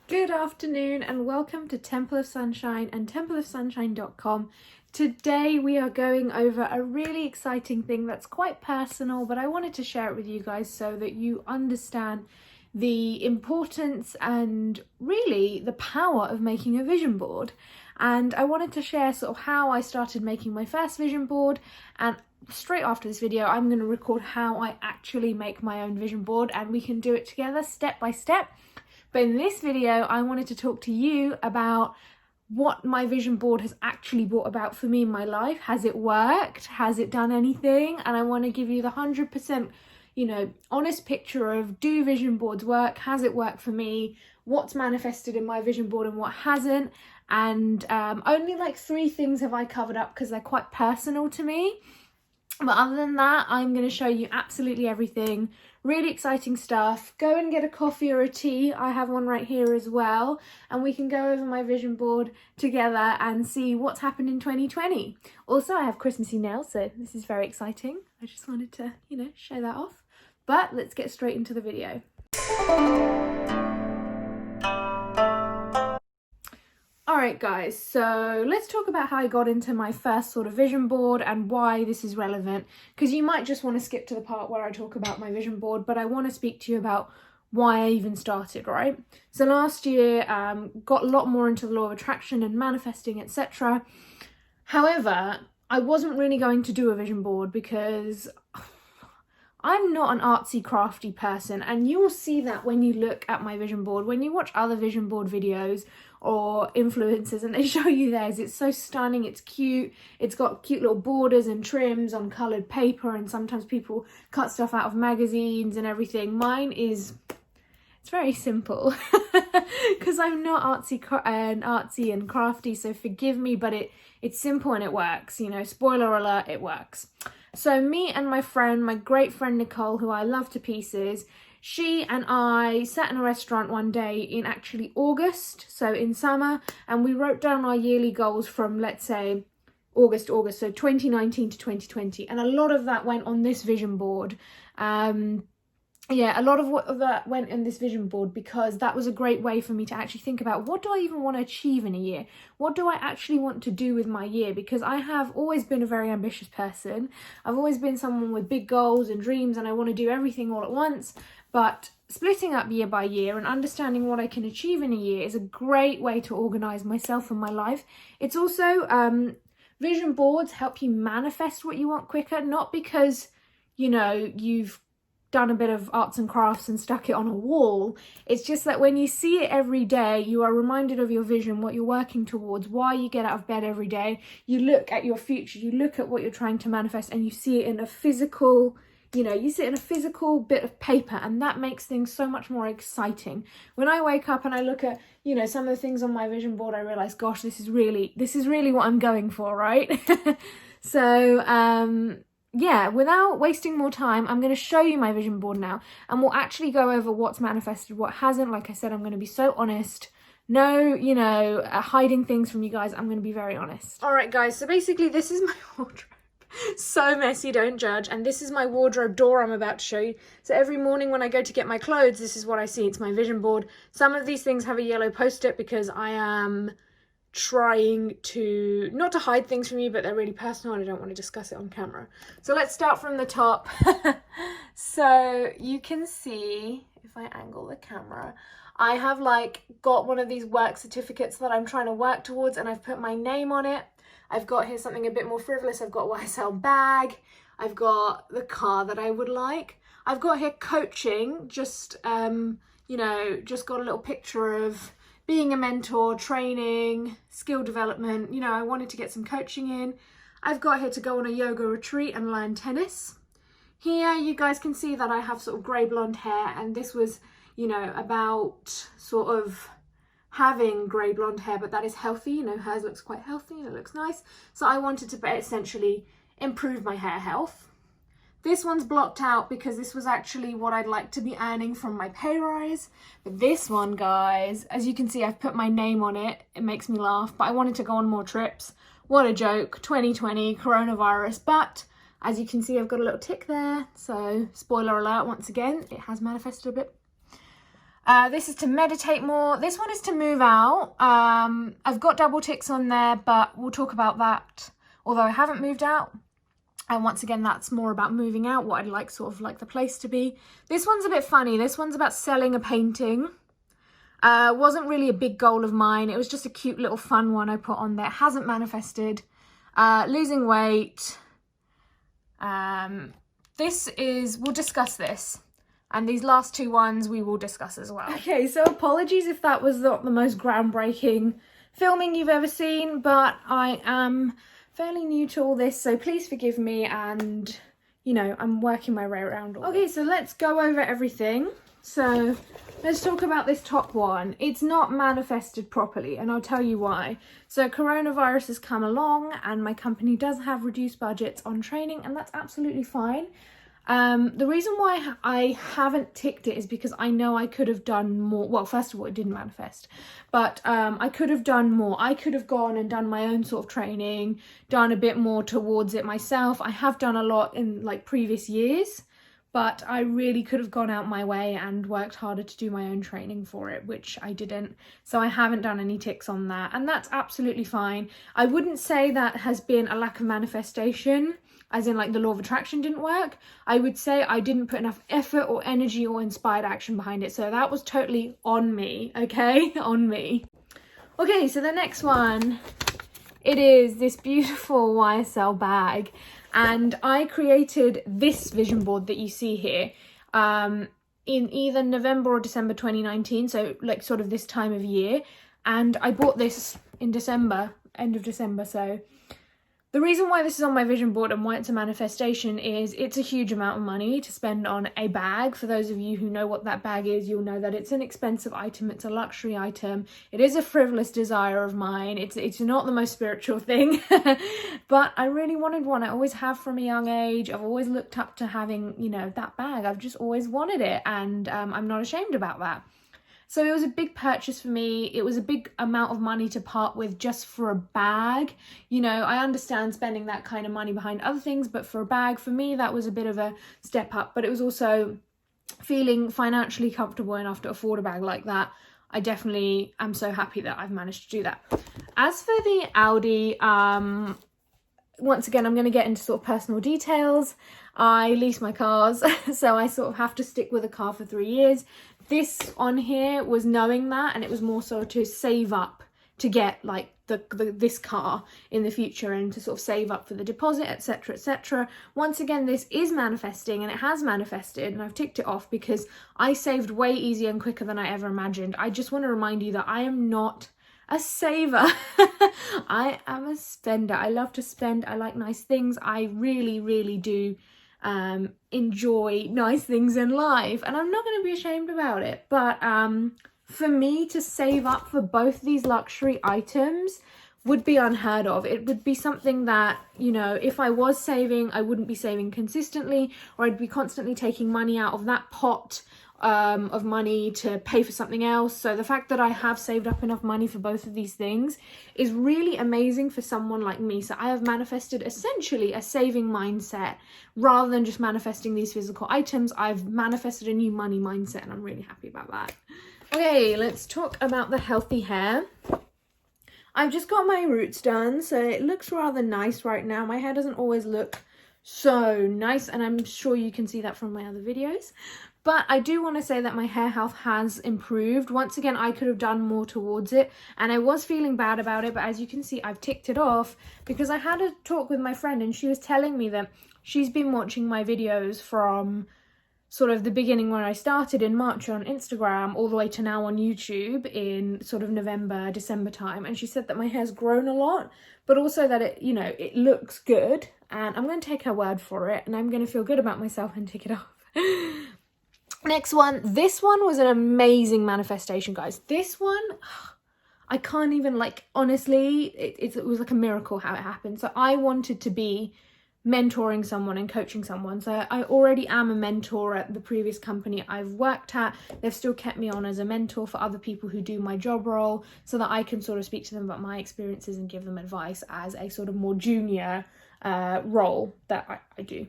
Good afternoon and welcome to Temple of Sunshine and templeofsunshine.com. Today we are going over a really exciting thing that's quite personal, but I wanted to share it with you guys so that you understand the importance and really the power of making a vision board. And I wanted to share sort of how I started making my first vision board, and straight after this video I'm going to record how I actually make my own vision board and we can do it together step by step. But in this video, I wanted to talk to you about what my vision board has actually brought about for me in my life. Has it worked? Has it done anything? And I want to give you the 100%, honest picture of, do vision boards work? Has it worked for me? What's manifested in my vision board and what hasn't? And only like 3 things have I covered up because they're quite personal to me. But other than that, I'm going to show you absolutely everything. Really exciting stuff. Go and get a coffee or a tea. I have one right here as well. And we can go over my vision board together and see what's happened in 2020. Also, I have Christmassy nails, so this is very exciting. I just wanted to, show that off. But let's get straight into the video. Alright guys, so let's talk about how I got into my first sort of vision board and why this is relevant, because you might just want to skip to the part where I talk about my vision board, but I want to speak to you about why I even started, right? So last year, got a lot more into the law of attraction and manifesting, etc. However, I wasn't really going to do a vision board because I'm not an artsy crafty person, and you will see that when you look at my vision board. When you watch other vision board videos or influencers and they show you theirs, it's so stunning, it's cute, it's got cute little borders and trims on coloured paper, and sometimes people cut stuff out of magazines and everything. Mine is, it's very simple because I'm not artsy and crafty, so forgive me, but it's simple and it works, spoiler alert, it works. So me and my friend, my great friend Nicole, who I love to pieces, she and I sat in a restaurant one day in actually August, so in summer, and we wrote down our yearly goals from, let's say, August, so 2019 to 2020, and a lot of that went on this vision board. A lot of that went in this vision board because that was a great way for me to actually think about, what do I even want to achieve in a year? What do I actually want to do with my year? Because I have always been a very ambitious person. I've always been someone with big goals and dreams, and I want to do everything all at once. But splitting up year by year and understanding what I can achieve in a year is a great way to organize myself and my life. It's also, vision boards help you manifest what you want quicker, not because, you've done a bit of arts and crafts and stuck it on a wall. It's just that when you see it every day, you are reminded of your vision, what you're working towards, why you get out of bed every day. You look at your future, you look at what you're trying to manifest, and you see it in a physical, you see it in a physical bit of paper, and that makes things so much more exciting. When I wake up and I look at, some of the things on my vision board, I realize, gosh, this is really what I'm going for, right? So, yeah, without wasting more time, I'm going to show you my vision board now, and we'll actually go over what's manifested, what hasn't. Like I said, I'm going to be so honest. No, hiding things from you guys. I'm going to be very honest. All right, guys. So basically, this is my wardrobe. So messy, don't judge. And this is my wardrobe door I'm about to show you. So every morning when I go to get my clothes, this is what I see. It's my vision board. Some of these things have a yellow post-it because I am trying to, not to hide things from you, but they're really personal and I don't want to discuss it on camera. So let's start from the top. So you can see, if I angle the camera, I have got one of these work certificates that I'm trying to work towards, and I've put my name on it. I've got here something a bit more frivolous. I've got YSL bag. I've got the car that I would like. I've got here coaching, just got a little picture of being a mentor, training, skill development. I wanted to get some coaching in. I've got here to go on a yoga retreat and learn tennis. Here you guys can see that I have sort of grey blonde hair, and this was, about sort of having grey blonde hair, but that is healthy. Hers looks quite healthy and it looks nice. So I wanted to essentially improve my hair health. This one's blocked out because this was actually what I'd like to be earning from my pay rise. But this one, guys, as you can see, I've put my name on it. It makes me laugh, but I wanted to go on more trips. What a joke, 2020, coronavirus. But as you can see, I've got a little tick there. So spoiler alert, once again, it has manifested a bit. This is to meditate more. This one is to move out. I've got double ticks on there, but we'll talk about that. Although I haven't moved out. And once again, that's more about moving out, what I'd like, sort of like the place to be. This one's a bit funny. This one's about selling a painting. Wasn't really a big goal of mine. It was just a cute little fun one I put on there. It hasn't manifested. Losing weight. We'll discuss this. And these last two ones we will discuss as well. Okay, so apologies if that was not the most groundbreaking filming you've ever seen, but I am fairly new to all this, so please forgive me, and, you know, I'm working my way around all this. Okay, so let's go over everything. So let's talk about this top one. It's not manifested properly, and I'll tell you why. So coronavirus has come along, and my company does have reduced budgets on training, and that's absolutely fine. The reason why I haven't ticked it is because I know I could have done more. Well, first of all, it didn't manifest, but I could have done more. I could have gone and done my own sort of training, done a bit more towards it myself. I have done a lot in like previous years, but I really could have gone out my way and worked harder to do my own training for it, which I didn't. So I haven't done any ticks on that, and that's absolutely fine. I wouldn't say that has been a lack of manifestation, as in like the law of attraction didn't work. I would say I didn't put enough effort or energy or inspired action behind it. So that was totally on me, okay? On me. Okay, so the next one, it is this beautiful YSL bag. And I created this vision board that you see here in either November or December 2019. So like sort of this time of year. And I bought this in December, end of December. So the reason why this is on my vision board and why it's a manifestation is it's a huge amount of money to spend on a bag. For those of you who know what that bag is, you'll know that it's an expensive item. It's a luxury item. It is a frivolous desire of mine. It's not the most spiritual thing, but I really wanted one. I always have from a young age. I've always looked up to having, you know, that bag. I've just always wanted it, and I'm not ashamed about that. So it was a big purchase for me. It was a big amount of money to part with just for a bag. You know, I understand spending that kind of money behind other things, but for a bag, for me, that was a bit of a step up. But it was also feeling financially comfortable enough to afford a bag like that. I definitely am so happy that I've managed to do that. As for the Audi, once again, I'm going to get into sort of personal details. I lease my cars, so I sort of have to stick with a car for 3 years. This on here was knowing that, and it was more so to save up to get like this car in the future, and to sort of save up for the deposit, etc, etc. Once again, this is manifesting, and it has manifested, and I've ticked it off because I saved way easier and quicker than I ever imagined. I just want to remind you that I am not a saver. I am a spender. I love to spend. I like nice things. I really, really do enjoy nice things in life, and I'm not going to be ashamed about it. But for me to save up for both these luxury items would be unheard of. It would be something that, you know, if I was saving, I wouldn't be saving consistently, or I'd be constantly taking money out of that pot of money to pay for something else. So the fact that I have saved up enough money for both of these things is really amazing for someone like me. So I have manifested essentially a saving mindset rather than just manifesting these physical items. I've manifested a new money mindset, and I'm really happy about that. Okay, let's talk about the healthy hair. I've just got my roots done, so it looks rather nice right now. My hair doesn't always look so nice, and I'm sure you can see that from my other videos. But I do want to say that my hair health has improved. Once again, I could have done more towards it, and I was feeling bad about it, but as you can see, I've ticked it off because I had a talk with my friend, and she was telling me that she's been watching my videos from sort of the beginning when I started in March on Instagram all the way to now on YouTube in sort of November, December time. And she said that my hair's grown a lot, but also that it, you know, it looks good, and I'm going to take her word for it, and I'm going to feel good about myself and tick it off. Next one. This one was an amazing manifestation, guys. This one, I can't even, like, honestly, it was like a miracle how it happened. So I wanted to be mentoring someone and coaching someone. So I already am a mentor at the previous company I've worked at. They've still kept me on as a mentor for other people who do my job role, so that I can sort of speak to them about my experiences and give them advice as a sort of more junior role that I do.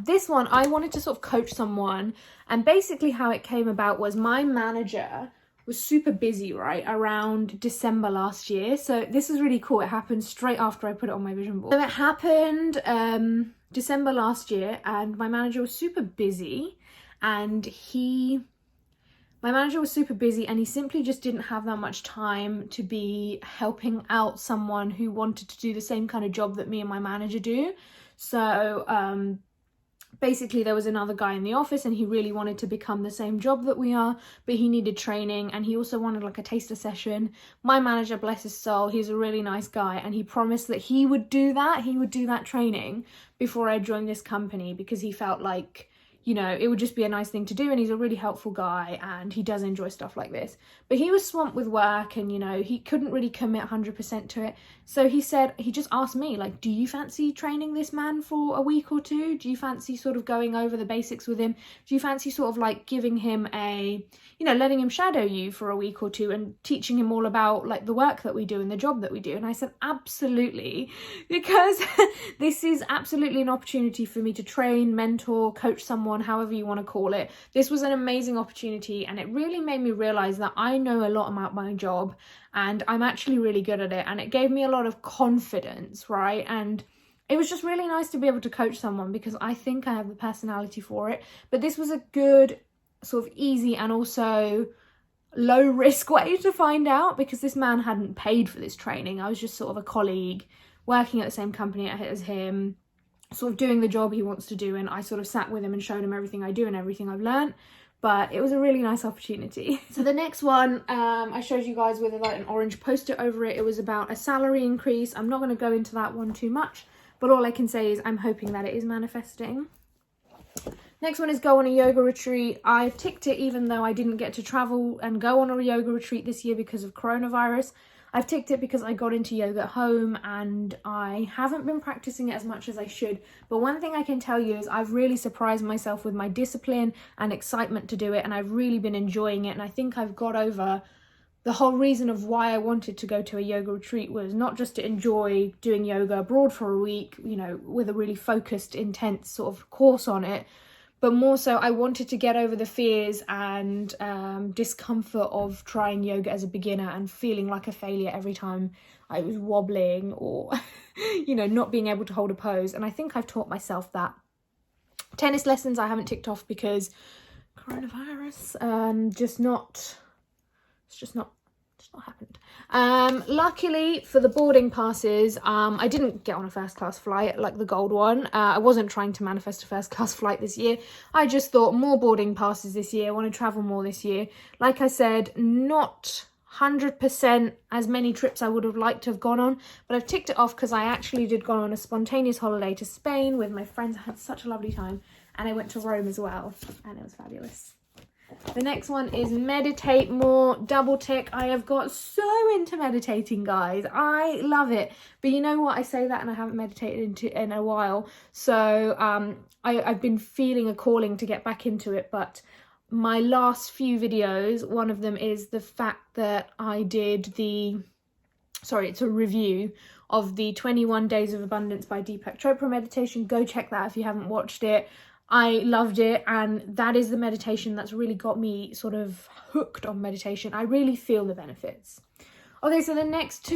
This one, I wanted to sort of coach someone, and basically how it came about was my manager was super busy, right, around December last year. So this is really cool. It happened straight after I put it on my vision board. So it happened December last year, and my manager was super busy, and he simply just didn't have that much time to be helping out someone who wanted to do the same kind of job that me and my manager do. So basically there was another guy in the office and he really wanted to become the same job that we are, but he needed training, and he also wanted like a taster session. My manager, bless his soul, he's a really nice guy, and he promised that he would do that training before I joined this company, because he felt like, you know, it would just be a nice thing to do, and he's a really helpful guy and he does enjoy stuff like this. But he was swamped with work and, you know, he couldn't really commit 100% to it. So he just asked me, like, do you fancy training this man for a week or two? Do you fancy sort of going over the basics with him? Do you fancy sort of like giving him letting him shadow you for a week or two and teaching him all about like the work that we do and the job that we do? And I said, absolutely, because this is absolutely an opportunity for me to train, mentor, coach someone, however you want to call it. This was an amazing opportunity, and it really made me realize that I know a lot about my job and I'm actually really good at it, and it gave me a lot of confidence, right? And it was just really nice to be able to coach someone, because I think I have the personality for it. But this was a good sort of easy and also low risk way to find out, because this man hadn't paid for this training. I was just sort of a colleague working at the same company as him, sort of doing the job he wants to do, and I sort of sat with him and showed him everything I do and everything I've learned. But it was a really nice opportunity. So the next one, I showed you guys with like an orange post-it over it. It was about a salary increase. I'm not going to go into that one too much, but all I can say is I'm hoping that it is manifesting. Next one is go on a yoga retreat. I've ticked it even though I didn't get to travel and go on a yoga retreat this year because of coronavirus. I've ticked it because I got into yoga at home and I haven't been practicing it as much as I should. But one thing I can tell you is I've really surprised myself with my discipline and excitement to do it, and I've really been enjoying it. And I think I've got over the whole reason of why I wanted to go to a yoga retreat was not just to enjoy doing yoga abroad for a week, you know, with a really focused, intense sort of course on it, but more so I wanted to get over the fears and discomfort of trying yoga as a beginner and feeling like a failure every time I was wobbling or, you know, not being able to hold a pose. And I think I've taught myself that. Tennis lessons I haven't ticked off because coronavirus, just not happened. Luckily for the boarding passes, I didn't get on a first class flight like the gold one. I wasn't trying to manifest a first class flight this year. I just thought more boarding passes this year. I want to travel more this year. Like I said, not 100% as many trips I would have liked to have gone on, but I've ticked it off because I actually did go on a spontaneous holiday to Spain with my friends. I had such a lovely time, and I went to Rome as well, and it was fabulous. The next one is meditate more, double tick. I have got so into meditating, guys. I love it. But you know what? I say that and I haven't meditated in a while. So I've been feeling a calling to get back into it. But my last few videos, one of them is the fact that I did it's a review of the 21 Days of Abundance by Deepak Chopra meditation. Go check that if you haven't watched it. I loved it, and that is the meditation that's really got me sort of hooked on meditation. I really feel the benefits. Okay, so the next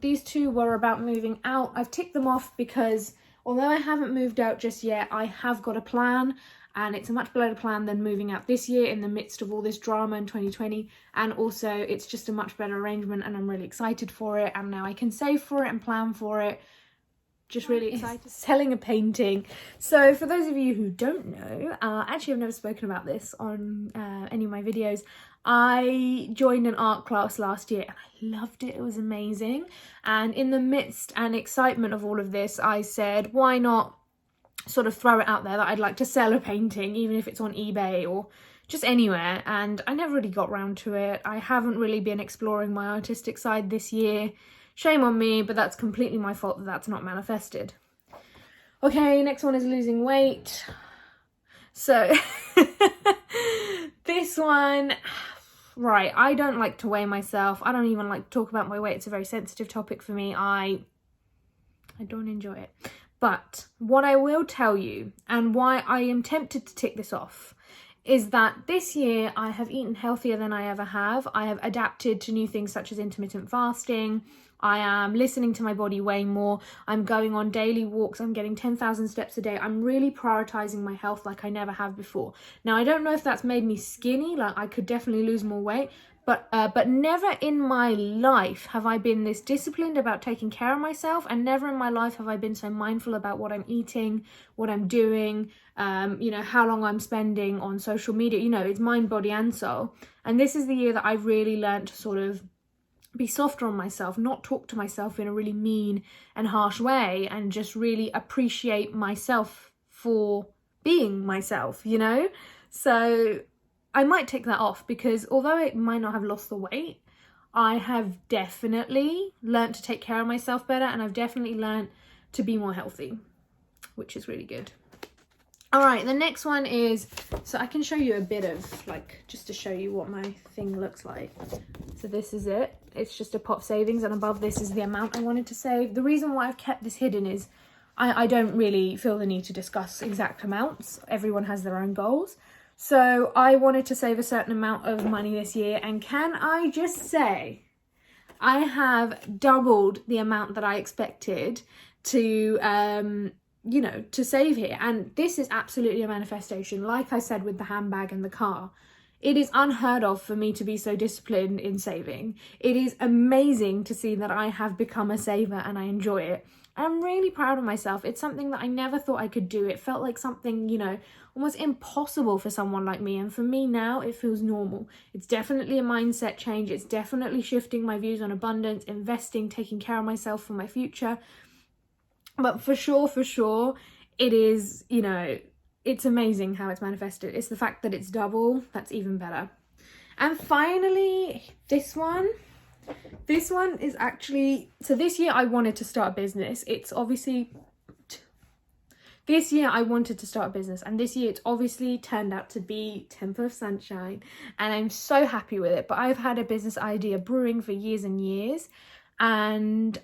these two were about moving out. I've ticked them off because although I haven't moved out just yet, I have got a plan, and it's a much better plan than moving out this year in the midst of all this drama in 2020. And also it's just a much better arrangement, and I'm really excited for it, and now I can save for it and plan for it. Just really excited. Selling a painting. So for those of you who don't know, actually I've never spoken about this on any of my videos. I joined an art class last year and I loved it. It was amazing. And in the midst and excitement of all of this, I said, why not sort of throw it out there that I'd like to sell a painting, even if it's on eBay or just anywhere. And I never really got round to it. I haven't really been exploring my artistic side this year. Shame on me, but that's completely my fault that that's not manifested. Okay, next one is losing weight. So this one, right, I don't like to weigh myself. I don't even like to talk about my weight. It's a very sensitive topic for me. I don't enjoy it. But what I will tell you, and why I am tempted to tick this off, is that this year I have eaten healthier than I ever have. I have adapted to new things such as intermittent fasting. I am listening to my body way more. I'm going on daily walks. I'm getting 10,000 steps a day. I'm really prioritizing my health like I never have before. Now, I don't know if that's made me skinny, like I could definitely lose more weight, but never in my life have I been this disciplined about taking care of myself, and never in my life have I been so mindful about what I'm eating, what I'm doing, how long I'm spending on social media. It's mind, body and soul. And this is the year that I've really learned to sort of be softer on myself, not talk to myself in a really mean and harsh way, and just really appreciate myself for being myself, So I might take that off, because although I might not have lost the weight, I have definitely learned to take care of myself better, and I've definitely learned to be more healthy, which is really good. All right, the next one is, so I can show you a bit of, just to show you what my thing looks like. So this is it. It's just a pot savings, and above this is the amount I wanted to save. The reason why I've kept this hidden is I don't really feel the need to discuss exact amounts. Everyone has their own goals. So I wanted to save a certain amount of money this year, and can I just say, I have doubled the amount that I expected to save here. And this is absolutely a manifestation. Like I said with the handbag and the car, it is unheard of for me to be so disciplined in saving. It is amazing to see that I have become a saver and I enjoy it. I'm really proud of myself. It's something that I never thought I could do. It felt like something, almost impossible for someone like me. And for me now, it feels normal. It's definitely a mindset change. It's definitely shifting my views on abundance, investing, taking care of myself for my future. But for sure, it is, it's amazing how it's manifested. It's the fact that it's double, that's even better. And finally, this one is actually, so this year I wanted to start a business. This year I wanted to start a business, and this year it's obviously turned out to be Temple of Sunshine, and I'm so happy with it. But I've had a business idea brewing for years and years, and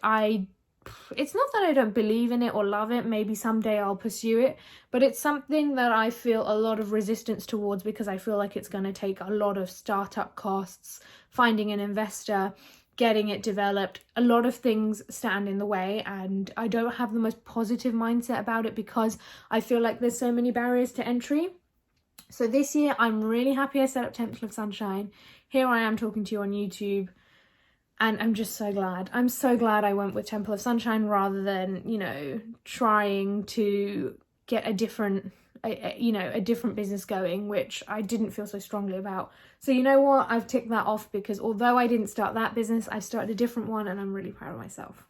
it's not that I don't believe in it or love it. Maybe someday I'll pursue it, but it's something that I feel a lot of resistance towards, because I feel like it's going to take a lot of startup costs, finding an investor, getting it developed. A lot of things stand in the way, and I don't have the most positive mindset about it because I feel like there's so many barriers to entry. So this year I'm really happy I set up Temple of Sunshine. Here I am talking to you on YouTube, and I'm just so glad. I'm so glad I went with Temple of Sunshine rather than, trying to get a different business going, which I didn't feel so strongly about. So you know what? I've ticked that off, because although I didn't start that business, I started a different one, and I'm really proud of myself.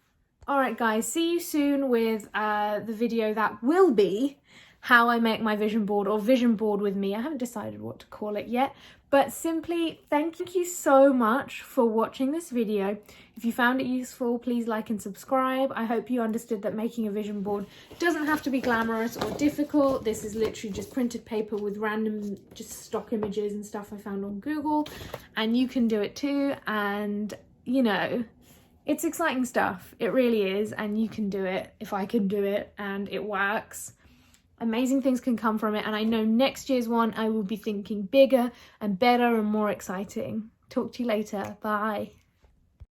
All right, guys, see you soon with the video that will be how I make my vision board, or vision board with me. I haven't decided what to call it yet, but simply thank you so much for watching this video. If you found it useful, please like and subscribe. I hope you understood that making a vision board doesn't have to be glamorous or difficult. This is literally just printed paper with random just stock images and stuff I found on Google, and you can do it too. And it's exciting stuff. It really is, and you can do it if I can do it, and it works. Amazing things can come from it, and I know next year's one I will be thinking bigger and better and more exciting. Talk to you later. Bye.